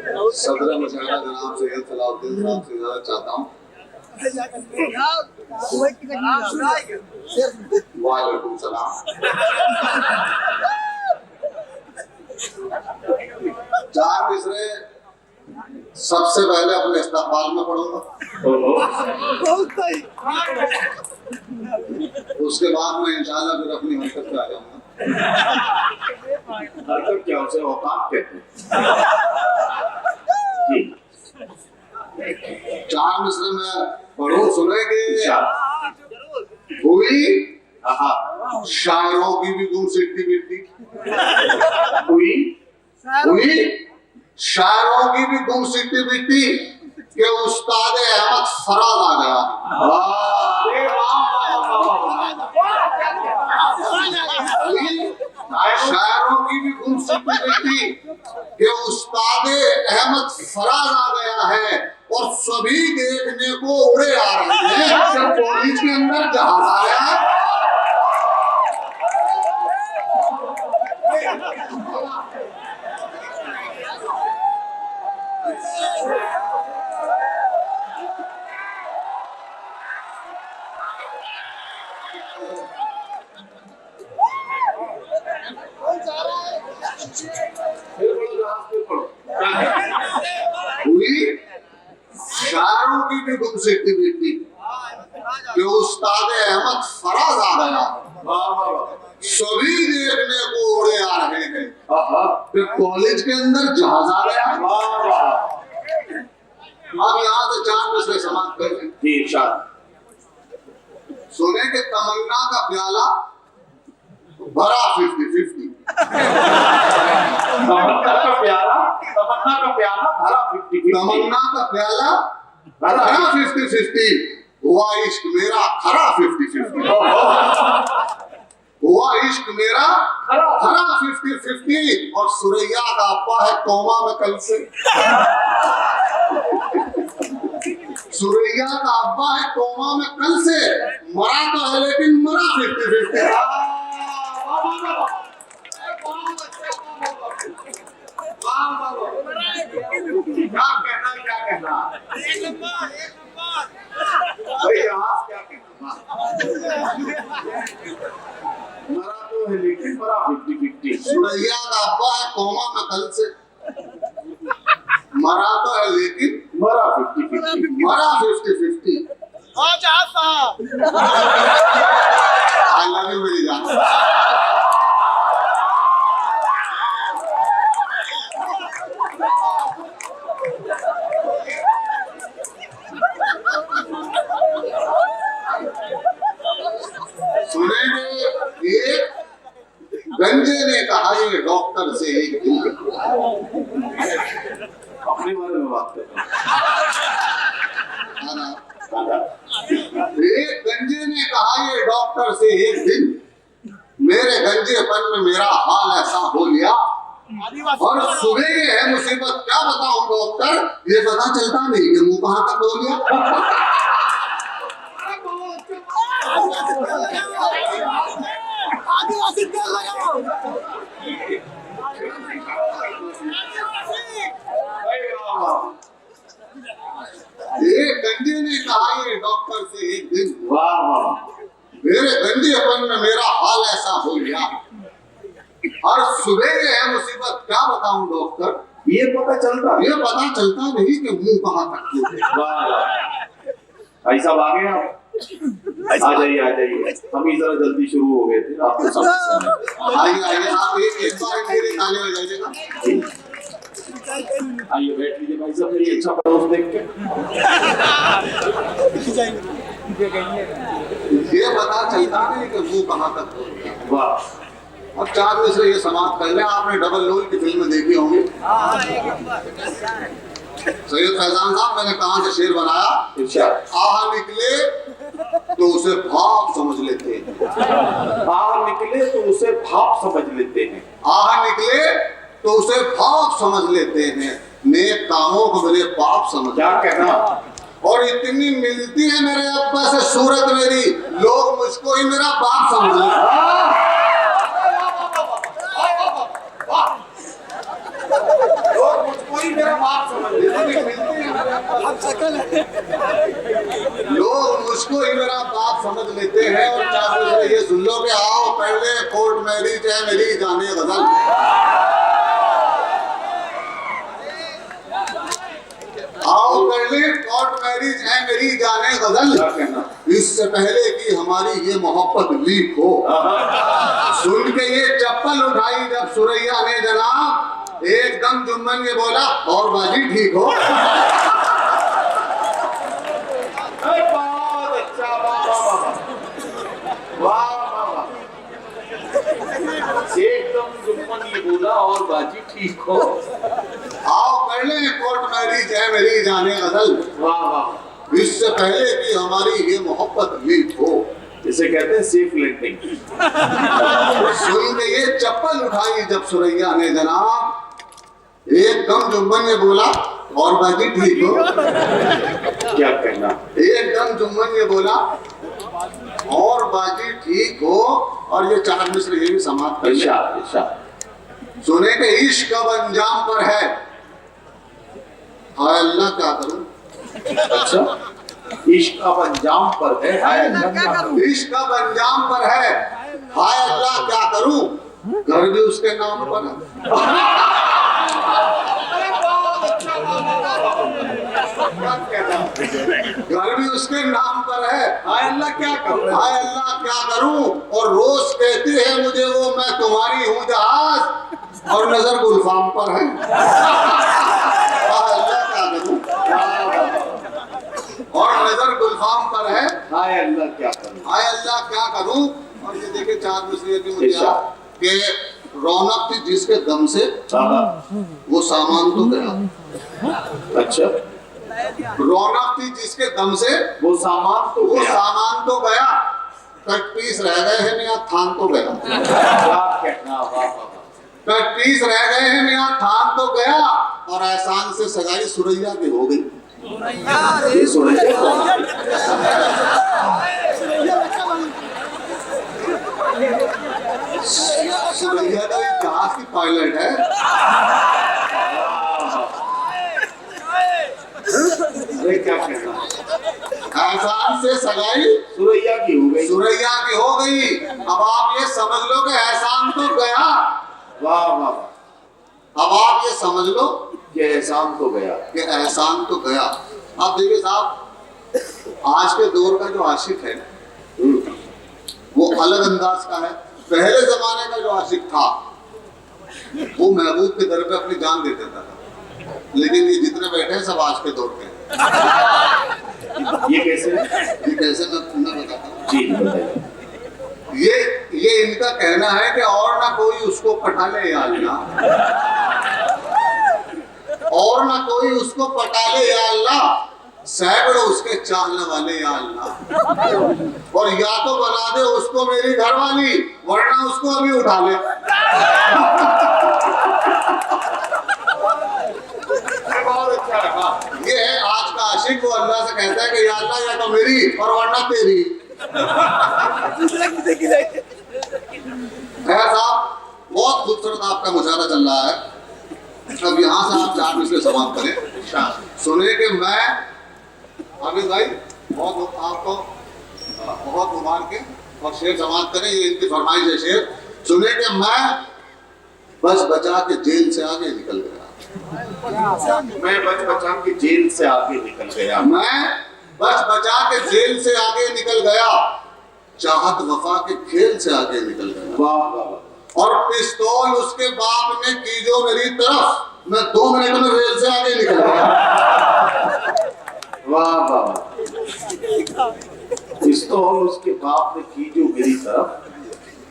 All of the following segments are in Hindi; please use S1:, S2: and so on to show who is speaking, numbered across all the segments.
S1: सदर मुशायरा जनाब सैयद सलाउद्दीन साहब से इजाजत चाहता हूँ। वालेकुम सलाम। चार मिसरे सबसे पहले अपने इस्तेमाल में पढ़ूंगा, उसके बाद में इंशाल्लाह फिर अपनी हरकत पे आ जाऊंगा।
S2: हरकत क्या, उसे औकात कहते हैं।
S1: चार मिसरे में पढ़ो, सुनेंगे। हुई शायरों की भी गुम सिट्टी बिट्टी,
S2: हुई
S1: शायरों की भी गुम सिट्टी बिट्टी के उस्ताद अहमद फराज आ गया। शायरों की भी गुम सिट्टी बिट्टी के उस्ताद अहमद फराज आ गया है और सभी देखने को उड़े आ रहे हैं। जब कॉलेज के अंदर जहाज आया हुई शायरों की भी गुम सिट्टी बिट्टी कि उस्ताद अहमद फराज आ गया, सभी देखने को उड़े आ रहे हैं। फिर कॉलेज के अंदर जहाज आ गया। अब यहाँ से चार मिसरे समाप्त करें। सोने के तमन्ना का प्याला भरा 50-50।
S2: तमन्ना का प्याला भरा 50-50।
S1: तमन्ना का प्याला भरा 50-50। हुआ इश्क मेरा खरा 50-50। हुआ इश्क मेरा खरा 50-50। और सुरैया का अब्बा है कोमा में कल से। सुरैया का अब्बा है कोमा में कल से, मरा तो है लेकिन मरा 50-50। क्या कहना भाई, यहाँ क्या कहना।
S2: मरा तो है लेकिन मरा 50-50।
S1: सुरैया का अब्बा है कोमा में कल से, मरा तो है लेकिन
S2: मरा 50-50।
S1: मरा 50-50। आई लव यू मेरी जान। सुनेंगे। एक गंजे ने कहा ये डॉक्टर से एक दिन,
S2: अपने बारे में बात कर रहा हूँ।
S1: एक गंजे ने कहा ये डॉक्टर से एक दिन, मेरे गंजेपन में मेरा हाल ऐसा हो लिया और सुबह ये है मुसीबत क्या बताऊं डॉक्टर, ये पता चलता नहीं कि मुंह कहां तक हो गया। एक गंजे ने कहा ये डॉक्टर से एक दिन, मेरे गंजेपन में मेरा हाल ऐसा हो गया और सुबह ये है मुसीबत क्या बताऊं डॉक्टर,
S2: ये पता चलता
S1: नहीं कि मुंह कहां तक हो गया।
S2: भाई साहब आ गए आप? आ जाइए हम ही जरा जल्दी शुरू हो गए थे आपको समझ।
S1: आइए आप एक बार मेरे ताले बजाइएगा।
S2: आइए बैठ लीजिए भाई साहब, मेरी अच्छा पड़ोस देख के।
S1: ये पता चलता नहीं कि मुंह कहां तक हो गया।
S2: वाह।
S1: अब चार मिसरे ये समाप्त कर लें। आपने डबल लोल की फिल्म देखी होंगी। सैयद फैजान साहब, मैंने कहां से शेर बनाया, आहा निकले तो उसे भाप समझ लेते हैं।
S2: आहा निकले तो उसे भाप समझ लेते हैं।
S1: आहा निकले तो उसे भाप समझ लेते हैं। नेक कामों को मेरे पाप समझ।
S2: क्या कहना।
S1: और इतनी मिलती है मेरे अब्बा से सूरत मेरी, लोग मुझको ही मेरा बाप समझ लेते हैं। लोग मुझको ही मेरा बात समझ लेते लोग मुझको ही मेरा बात समझ लेते हैं और चाहते हैं ये सुन लो कि आओ पहले कोर्ट मैरिज है मेरी जाने गजल। आओ पहले कोर्ट मैरिज है मेरी जाने गजल, इससे पहले कि हमारी ये मोहब्बत लीक हो। सुन के ये चप्पल उठाई जब सुरैया ने जनाब, एकदम जुम्मन ने बोला और बाजी ठीक हो।
S2: बहुत अच्छा, वाह वाह, एकदम जुम्मन ये बोला और बाजी ठीक हो।
S1: आओ पहले कोर्ट मैरिज है मेरी जाने गजल,
S2: वाह वाह,
S1: इससे पहले कि हमारी ये मोहब्बत लीक हो।
S2: इसे कहते हैं सेफ लैंडिंग।
S1: सुन के ये चप्पल उठाई जब सुरैया ने जनाब, एकदम जुम्मन ने बोला और बाजी ठीक हो।
S2: क्या कहना,
S1: एकदम जुम्मन ने बोला और बाजी ठीक हो। और ये चार मिस्र ये भी समाप्त कर
S2: अच्छा,
S1: सुने के इश्क अब अंजाम पर है, हाय अल्लाह क्या करूं।
S2: अच्छा, इश्क अब अंजाम पर है, हाय अल्लाह क्या करूं।
S1: इश्क अब अंजाम पर है, हाय अल्लाह क्या करूं। घर भी उसके नाम पर है। घर भी उसके नाम पर है,
S2: हाय अल्लाह क्या करूं,
S1: हाय अल्लाह क्या करूं। और रोज कहती है मुझे वो मैं तुम्हारी हूँ जहाज, और नजर गुलफाम पर है। हाय अल्लाह क्या करूं, और नजर गुलफाम पर है,
S2: हाय अल्लाह क्या करूं,
S1: हाय अल्लाह क्या करूं। और ये देखे चार मिसरे की मुझे कि रौनक थी जिसके दम से वो सामान तो गया।
S2: अच्छा,
S1: रौनक थी जिसके दम से
S2: वो सामान
S1: तो गया, कट पीस रह गए हैं यहाँ थान तो गया।
S2: क्या कहना, वाह वाह,
S1: कट पीस रह गए हैं यहाँ थान तो गया। और एहसान से सगाई सुरैया की हो गई।
S2: ये सुरैया
S1: सुरैया तो जहाज की पायलट है।
S2: अरे क्या कहना,
S1: एहसान से सगाई
S2: सुरैया की हो गई,
S1: सुरैया की हो गई। अब आप ये समझ लो कि एहसान तो गया।
S2: वाह वाह,
S1: अब आप ये समझ लो
S2: कि एहसान तो गया,
S1: कि एहसान तो गया। अब देखिए साहब, आज के दौर का जो आशिक है वो अलग अंदाज का है। पहले जमाने का जो आशिक था वो महबूब के दर पे अपनी जान दे देता था, लेकिन ये जितने बैठे हैं सब आज के दौर के हैं।
S2: ये कैसे
S1: मैं बताता हूँ
S2: जी, बताइए।
S1: ये इनका कहना है कि और ना कोई उसको पटा ले या अल्लाह, और ना कोई उसको पटा ले या अल्लाह, सैकड़ों उसके चाहने वाले या अल्लाह। और या तो बना दे उसको मेरी घरवाली, वरना उसको अभी उठा ले।
S2: बहुत अच्छा रहा।
S1: ये है आज का आशिक, वो अल्लाह से कहता है कि या अल्लाह या तो मेरी और वरना तेरी। खैर साहब, बहुत खूबसूरत आपका मुशायरा चल रहा है। अब यहाँ से आप चार मिसरे समाप्त करें। सुने कि मैं हाफिज भाई बहुत आपको बहुत मुबारक है और शेर समाप्त करें, ये इनकी फरमाइश है शेर। सुने कि मैं बच बचा के जेल से आगे निकल गया,
S2: मैं बच बचा के जेल से आगे निकल गया,
S1: मैं बच बचा के जेल से आगे निकल गया, चाहत वफा के खेल से आगे निकल गया।
S2: वाह वाह,
S1: और पिस्तौल उसके बाप ने की जो मेरी तरफ, मैं 2 मिनट में रेल से आगे निकल गया।
S2: वाह वाह, पिस्तौल उसके बाप ने की जो मेरी तरफ,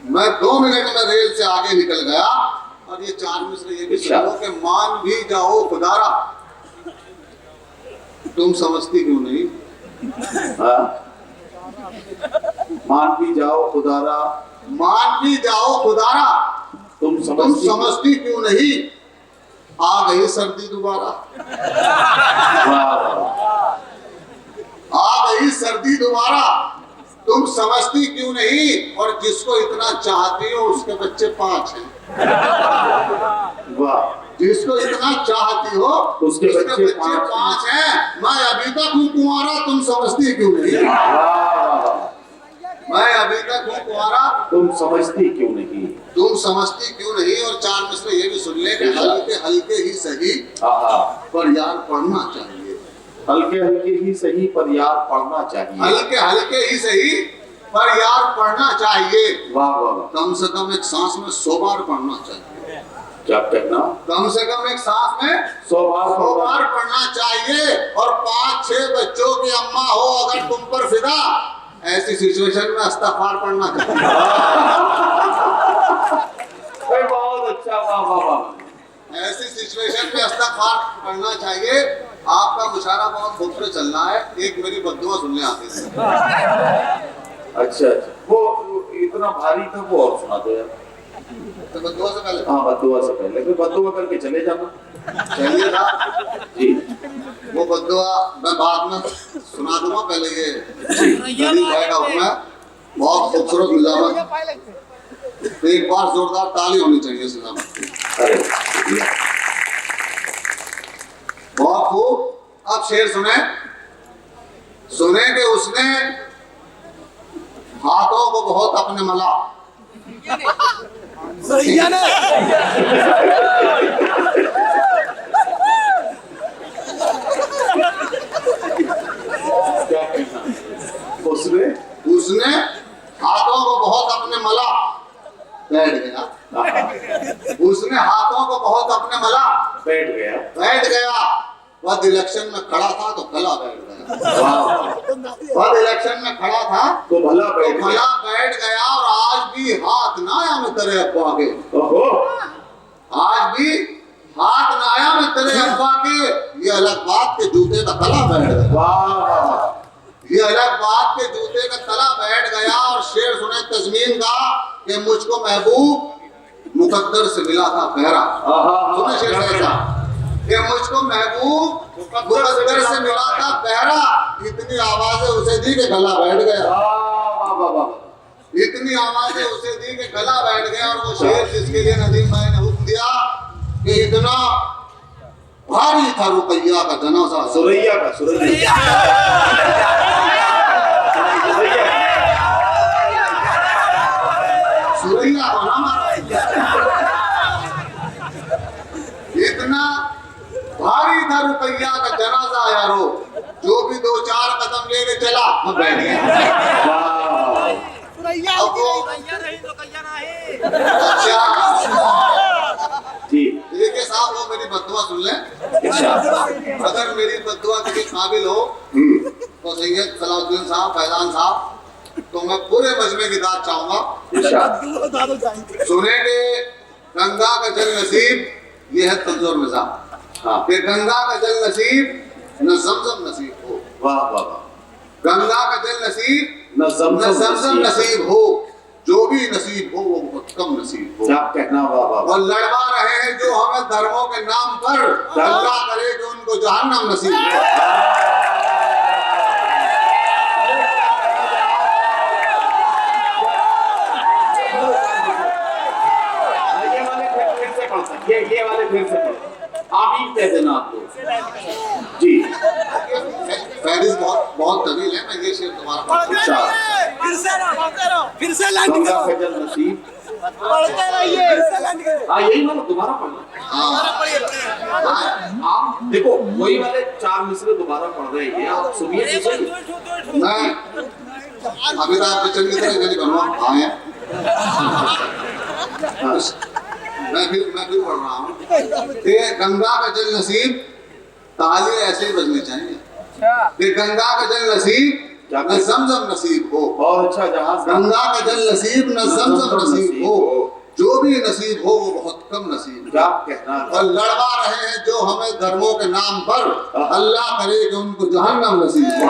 S1: मैं 2 मिनट में रेल से आगे निकल गया। और ये चार मिसरे ये भी सुनो कि मान भी जाओ खुदारा, तुम समझती क्यों नहीं।
S2: मान भी जाओ खुदारा,
S1: मान भी जाओ खुदारा,
S2: तुम
S1: समझती क्यों नहीं। आ गई सर्दी दोबारा, आ गई सर्दी दोबारा, तुम समझती क्यों नहीं। और जिसको इतना चाहती हो उसके बच्चे 5 हैं।
S2: वाह,
S1: जिसको इतना चाहती हो
S2: उसके बच्चे
S1: 5 हैं। मैं अभी तक हूँ कुंवारा, तुम समझती क्यों नहीं? मैं अभी तक हूँ कुंवारा,
S2: तुम समझती क्यों नहीं?
S1: तुम समझती क्यों नहीं? और 4 मिसरे ये भी सुन ले कि हल्के हल्के ही सही पर यार पढ़ना चाहिए।
S2: हल्के हल्के ही सही पर यार पढ़ना चाहिए।
S1: हल्के हल्के ही सही पर यार पढ़ना चाहिए।
S2: वाह वाह।
S1: कम से कम एक सांस में 100 बार पढ़ना चाहिए।
S2: क्या कहना?
S1: कम से कम एक सांस में
S2: 100 बार
S1: पढ़ना चाहिए। और 5-6 बच्चों की अम्मा हो अगर तुम पर फिदा, ऐसी सिचुएशन में इस्तिग़फ़ार पढ़ना चाहिए।
S2: बहुत अच्छा, वाह वाह वाह।
S1: ऐसी सिचुएशन में इस्तिग़फ़ार पढ़ना चाहिए। आपका मुशायरा बहुत खूबसूरत चल रहा है, एक मेरी बद्दुआ सुनने आती है।
S2: अच्छा, वो इतना भारी था, वो और सुना दो यार।
S1: तो बद्दुआ से पहले?
S2: हाँ, बद्दुआ से पहले, फिर बद्दुआ करके चले जाना।
S1: चलिए ना
S2: जी।
S1: वो बद्दुआ मैं बाद में सुना दूंगा, पहले ये गरीब भाई का हुक्म है, बहुत खूबसूरत निजामत। एक बार जोरदार ताली होनी चाहिए इस निजामत की।
S2: अरे
S1: बहुत खूब। अब शेर सुने कि उसने हाथों को बहुत अपने मला।
S2: क्या कहना?
S1: उसने हाथों को बहुत अपने मला। बैठ गया। उसने हाथों को बहुत अपने मला। बैठ गया। वह इलेक्शन में खड़ा था तो भला बैठ गया। वह इलेक्शन में खड़ा था
S2: तो भला बैठ
S1: गया। और आज भी हाथ ना आया में तेरे अब्बा के। आज भी हाथ ना आया में तेरे अब्बा के। ये अलग बात के जूते का तला बैठ गया। ये अलग बात के जूते का तला बैठ गया। और शेर सुने तज़मीन का कि मुझको महबूब मुकद्दर से मिला था पहरा। सुने शेर ऐसा कि मुझको महबूब मुकद्दर से मिला था पहरा। इतनी आवाजें उसे दी कि गला बैठ गया। इतनी आवाजें उसे दी कि गला बैठ गया। और वो शेर जिसके लिए नदीम भाई ने हुक्म दिया कि इतना भारी था रुपया का जनाजा।
S2: सुरैया का
S1: सुरैया को ना मारा। इतना भारी था रुपया का जनाजा यारो, जो भी 2-4 कदम लेके चला मैं बैठ गया। देखिए साहब, वो मेरी बद्दुआ सुन ले। अगर मेरी बद्दुआ किसी काबिल हो तो सैयद सलाउद्दीन साहब, फैजान साहब, तो मैं पूरे मजमे की दाद चाहूंगा। सुने के गंगा का जल नसीब, ये है तंजोर निजाम। कि गंगा का जल नसीब न ज़मज़म नसीब हो।
S2: वाह वाह।
S1: गंगा का जल नसीब
S2: न
S1: ज़मज़म नसीब हो। जो भी नसीब हो वो बहुत कम नसीब हो।
S2: क्या कहना? वाह वाह।
S1: और लड़वा रहे हैं जो हमें धर्मों के नाम पर, अल्लाह करे कि उनको जहन्नम नसीब हो।
S2: ये वाले फिर से आमीन कह देना आप लोग। जी।
S1: फहरिस्त बहुत तवील है, मैं ये शेर तुम्हारा पढ़ता हूं।
S3: फिर से लाइन
S2: गंगा का जल नसीब
S3: पढ़ते रहिए।
S2: हाँ, यही वाला दोबारा पढ़ना। आप देखो वही वाले 4 मिसरे दोबारा पढ़ रहे हैं, आप सुनिए तो सही।
S1: मैं अमिताभ बच्चन की तरह नहीं बनूंगा। आए मैं फिर पढ़ रहा हूँ कि गंगा का जल नसीब, ताली ऐसे ही बजनी चाहिए कि गंगा का जल नसीब न ज़मज़म नसीब हो।
S2: और अच्छा, जहाँ
S1: गंगा का जल नसीब न ज़मज़म नसीब हो। जो भी नसीब हो वो बहुत कम नसीब।
S2: क्या कहना?
S1: और लड़वा रहे हैं जो हमें धर्मों के नाम पर, अल्लाह करे कि उनको जहन्नम नसीब हो।